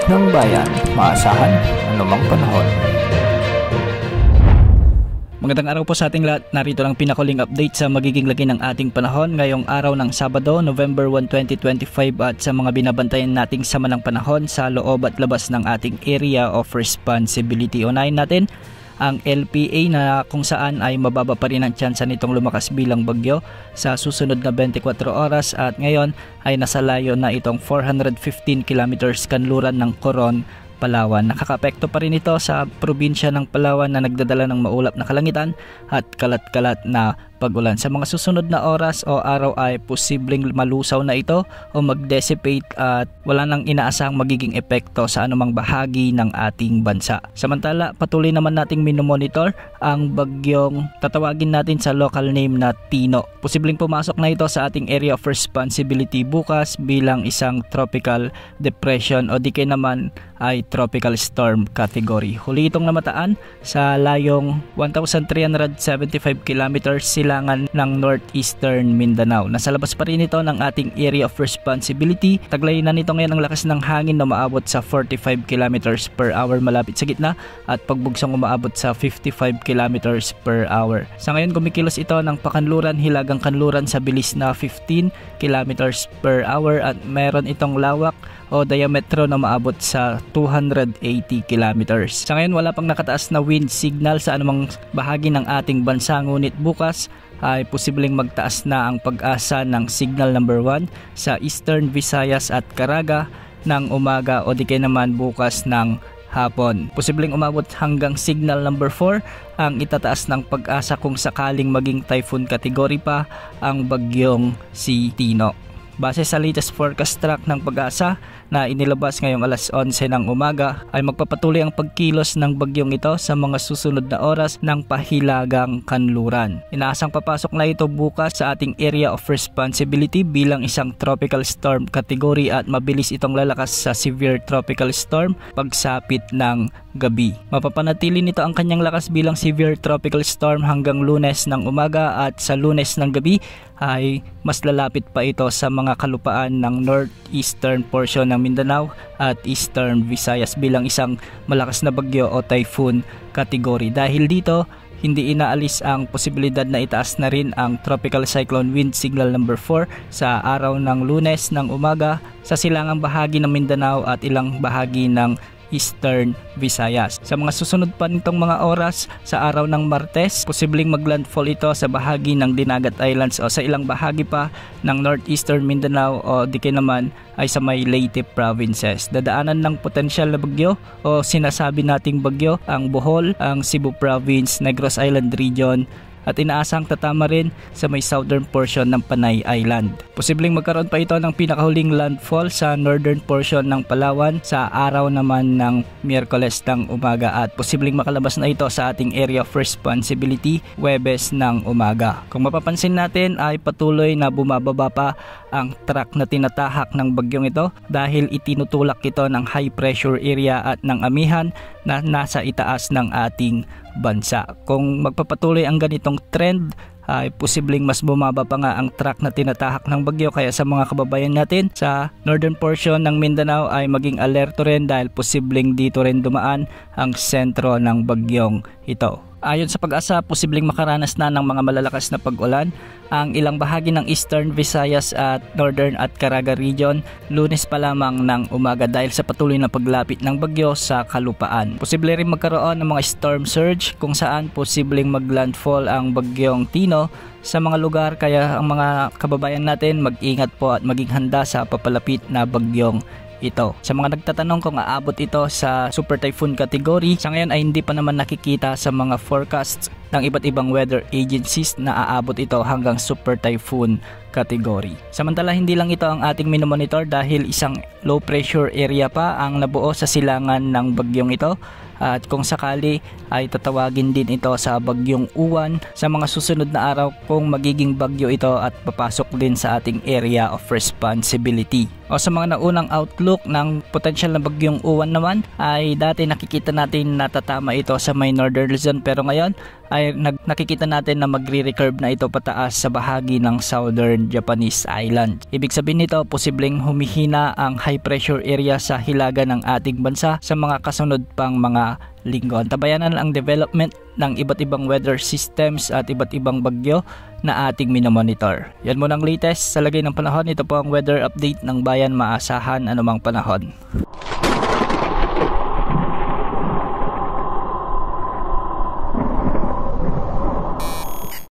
ng bayan, maasahan anumang panahon. Magandang araw po sa ating lahat. Narito lang pinakuling update sa magiging lagi ng ating panahon ngayong araw ng Sabado, November 1, 2025 at sa mga binabantayan nating sama ng panahon sa loob at labas ng ating area of responsibility. Unahin natin ang LPA na kung saan ay mababa pa rin ang tsansa nitong lumakas bilang bagyo sa susunod na 24 oras at ngayon ay nasa layo na itong 415 kilometers kanluran ng Coron, Palawan. Nakakaapekto pa rin ito sa probinsya ng Palawan na nagdadala ng maulap na kalangitan at kalat-kalat na pag-ulan. Sa mga susunod na oras o araw ay posibleng malusaw na ito o mag-dissipate at wala nang inaasahang magiging epekto sa anumang bahagi ng ating bansa. Samantala, patuloy naman nating minomonitor ang bagyong tatawagin natin sa local name na Tino. Posibleng pumasok na ito sa ating area of responsibility bukas bilang isang tropical depression o di kaya naman ay tropical storm category. Huli itong namataan sa layong 1,375 kilometers silangan ng northeastern Mindanao. Nasa labas pa rin ito ng ating area of responsibility. Taglay na nito ngayon ang lakas ng hangin na umaabot sa 45 kilometers per hour malapit sa gitna at pagbugsang umaabot sa 55 kilometers per hour. Sa ngayon kumikilos ito ng pakanluran, hilagang kanluran sa bilis na 15 kilometers per hour at meron itong lawak o diametro na maabot sa 280 kilometers. Sa ngayon wala pang nakataas na wind signal sa anumang bahagi ng ating bansa, ngunit bukas ay posibleng magtaas na ang pag-asa ng signal number 1 sa Eastern Visayas at Caraga ng umaga o di kaya naman bukas ng hapon. Posibleng umabot hanggang signal number 4 ang itataas ng pag-asa kung sakaling maging typhoon category pa ang bagyong si Tino. Base sa latest forecast track ng pag-asa na inilabas ngayong alas 11 ng umaga ay magpapatuloy ang pagkilos ng bagyong ito sa mga susunod na oras ng pahilagang kanluran. Inaasang papasok na ito bukas sa ating area of responsibility bilang isang tropical storm category at mabilis itong lalakas sa severe tropical storm pagsapit ng gabi. Mapapanatili nito ang kanyang lakas bilang severe tropical storm hanggang Lunes ng umaga at sa Lunes ng gabi ay mas lalapit pa ito sa mga kalupaan ng northeastern portion ng Mindanao at Eastern Visayas bilang isang malakas na bagyo o typhoon category. Dahil dito, hindi inaalis ang posibilidad na itaas na rin ang tropical cyclone wind signal number 4 sa araw ng Lunes ng umaga sa silangang bahagi ng Mindanao at ilang bahagi ng Eastern Visayas. Sa mga susunod pa nitong mga oras sa araw ng Martes, posibleng maglandfall ito sa bahagi ng Dinagat Islands o sa ilang bahagi pa ng Northeastern Mindanao o di kaya naman ay sa may Leyte provinces. Dadaanan ng potensyal na bagyo o sinasabi nating bagyo ang Bohol, ang Cebu Province, Negros Island Region at inaasang tatama rin sa may southern portion ng Panay Island. Posibleng magkaroon pa ito ng pinakahuling landfall sa northern portion ng Palawan sa araw naman ng Miyerkules ng umaga at posibleng makalabas na ito sa ating area of responsibility Huwebes ng umaga. Kung mapapansin natin ay patuloy na bumababa pa ang track na tinatahak ng bagyong ito dahil itinutulak ito ng high pressure area at ng amihan na nasa itaas ng ating bansa. Kung magpapatuloy ang ganitong trend ay posibleng mas bumaba pa nga ang track na tinatahak ng bagyo kaya sa mga kababayan natin sa northern portion ng Mindanao ay maging alerto rin dahil posibleng dito rin dumaan ang sentro ng bagyong ito. Ayon sa pag-asa, posibleng makaranas na ng mga malalakas na pag-ulan ang ilang bahagi ng Eastern Visayas at Northern at Caraga region Lunes pa lamang ng umaga dahil sa patuloy na paglapit ng bagyo sa kalupaan. Posible rin magkaroon ng mga storm surge kung saan posibleng maglandfall ang bagyong Tino sa mga lugar kaya ang mga kababayan natin mag-ingat po at maging handa sa papalapit na bagyong ito. Sa mga nagtatanong kung aabot ito sa super typhoon category, sa ngayon ay hindi pa naman nakikita sa mga forecasts ng iba't ibang weather agencies na aabot ito hanggang super typhoon category. Samantala hindi lang ito ang ating minomonitor dahil isang low pressure area pa ang nabuo sa silangan ng bagyong ito at kung sakali ay tatawagin din ito sa bagyong Uwan sa mga susunod na araw kung magiging bagyo ito at papasok din sa ating area of responsibility. O sa mga naunang outlook ng potential na bagyong Uwan naman ay dati nakikita natin natatama ito sa may northern Luzon pero ngayon ay ay nakikita natin na magre-recurve na ito pataas sa bahagi ng Southern Japanese Island. Ibig sabihin nito, posibleng humihina ang high pressure area sa hilaga ng ating bansa sa mga kasunod pang mga linggo. Tabayanan ang development ng iba't ibang weather systems at iba't ibang bagyo na ating minomonitor. Yan muna ang latest sa lagay ng panahon. Ito po ang weather update ng Bayan Maasahan Anumang Panahon.